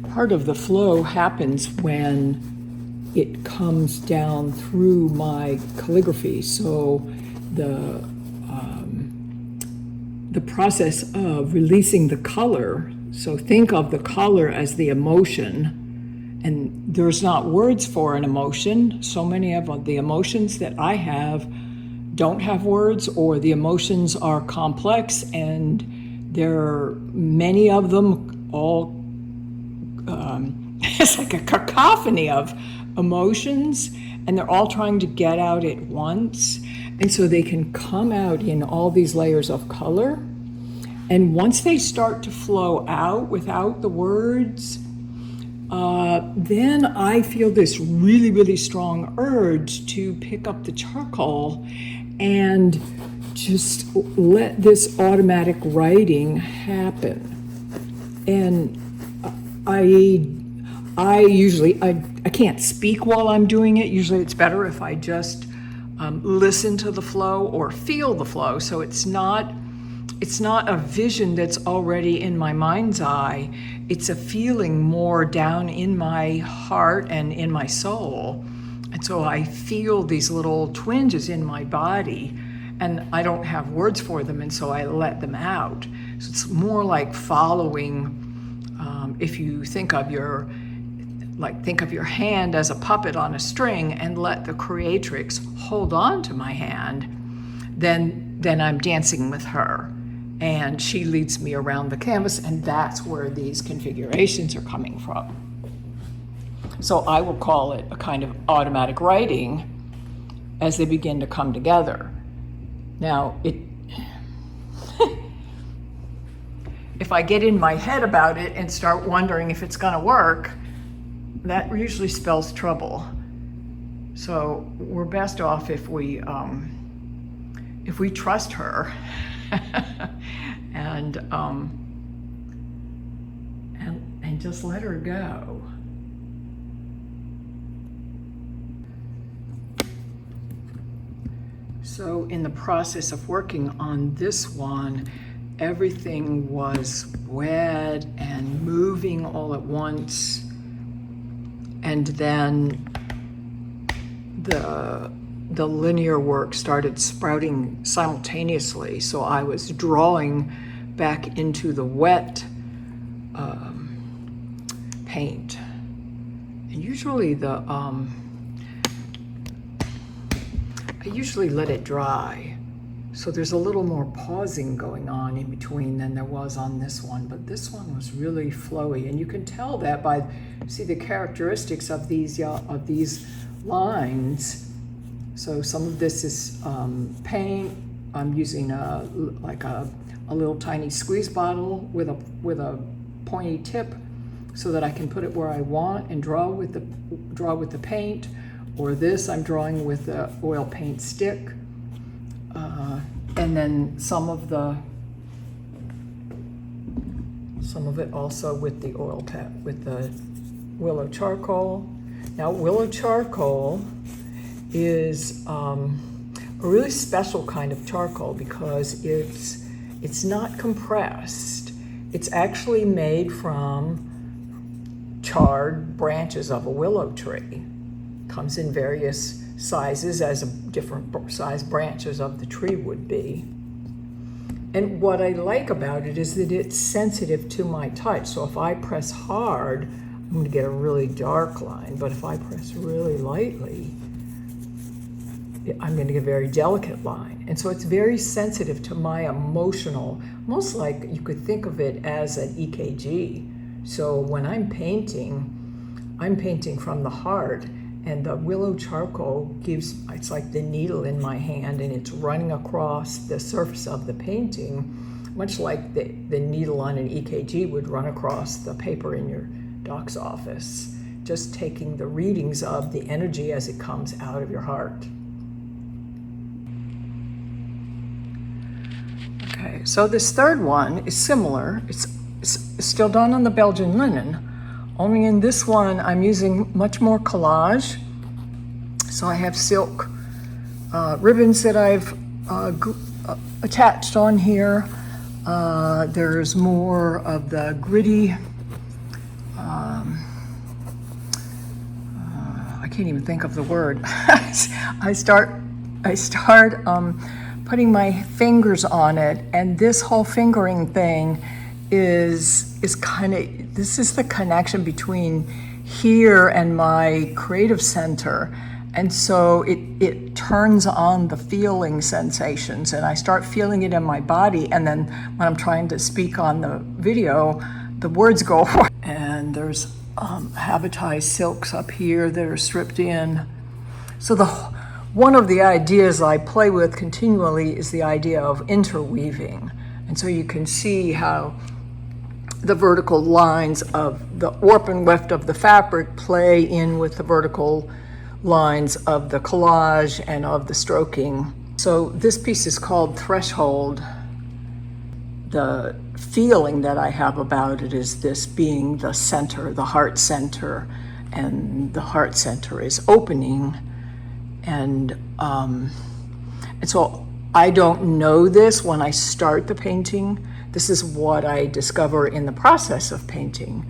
part of the flow happens when it comes down through my calligraphy. So the process of releasing the color, so think of the color as the emotion, and there's not words for an emotion. So many of the emotions that I have don't have words, or the emotions are complex, and there are many of them all, it's like a cacophony of emotions, and they're all trying to get out at once. And so they can come out in all these layers of color. And once they start to flow out without the words, then I feel this really, really strong urge to pick up the charcoal and just let this automatic writing happen. And I usually can't speak while I'm doing it. Usually it's better if I just listen to the flow or feel the flow. So it's not a vision that's already in my mind's eye. It's a feeling more down in my heart and in my soul. And so I feel these little twinges in my body, and I don't have words for them, and so I let them out. So it's more like following, if you think of your hand as a puppet on a string and let the creatrix hold on to my hand, then I'm dancing with her. And she leads me around the canvas, and that's where these configurations are coming from. So I will call it a kind of automatic writing as they begin to come together. Now, if I get in my head about it and start wondering if it's gonna work, that usually spells trouble. So we're best off if we trust her and just let her go. So in the process of working on this one, everything was wet and moving all at once. And then the linear work started sprouting simultaneously. So I was drawing back into the wet paint. And usually I usually let it dry. So there's a little more pausing going on in between than there was on this one, but this one was really flowy. And you can tell that by, see the characteristics of these lines. So some of this is paint. I'm using a little tiny squeeze bottle with a pointy tip so that I can put it where I want and draw with the paint. Or this I'm drawing with the oil paint stick. And then some of it also with the with the Willow charcoal. Now Willow charcoal is a really special kind of charcoal because it's not compressed. It's actually made from charred branches of a willow tree. Comes in various sizes as different size branches of the tree would be. And what I like about it is that it's sensitive to my touch. So if I press hard, I'm going to get a really dark line. But if I press really lightly, I'm going to get a very delicate line. And so it's very sensitive to my emotional, almost like you could think of it as an EKG. So when I'm painting from the heart. And the willow charcoal it's like the needle in my hand, and it's running across the surface of the painting, much like the needle on an EKG would run across the paper in your doc's office, just taking the readings of the energy as it comes out of your heart. Okay, so this third one is similar. It's still done on the Belgian linen. Only in this one, I'm using much more collage. So I have silk ribbons that I've attached on here. There's more of the gritty I can't even think of the word. I start putting my fingers on it, and this whole fingering thing is kind of, this is the connection between here and my creative center. And so it turns on the feeling sensations, and I start feeling it in my body. And then when I'm trying to speak on the video, the words go. And there's habitized silks up here that are stripped in. So one of the ideas I play with continually is the idea of interweaving. And so you can see how the vertical lines of the warp and weft of the fabric play in with the vertical lines of the collage and of the stroking. So this piece is called Threshold. The feeling that I have about it is this being the center, the heart center, and the heart center is opening. And so I don't know this when I start the painting. This is what I discover in the process of painting.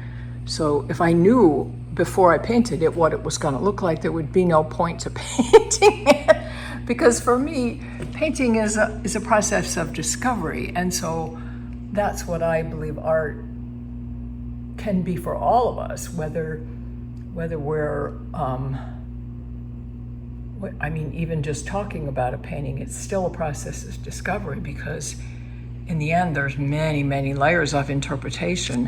So if I knew before I painted it what it was going to look like, there would be no point to painting it. Because for me, painting is a process of discovery. And so that's what I believe art can be for all of us, whether we're, even just talking about a painting, it's still a process of discovery, because in the end, there's many, many layers of interpretation.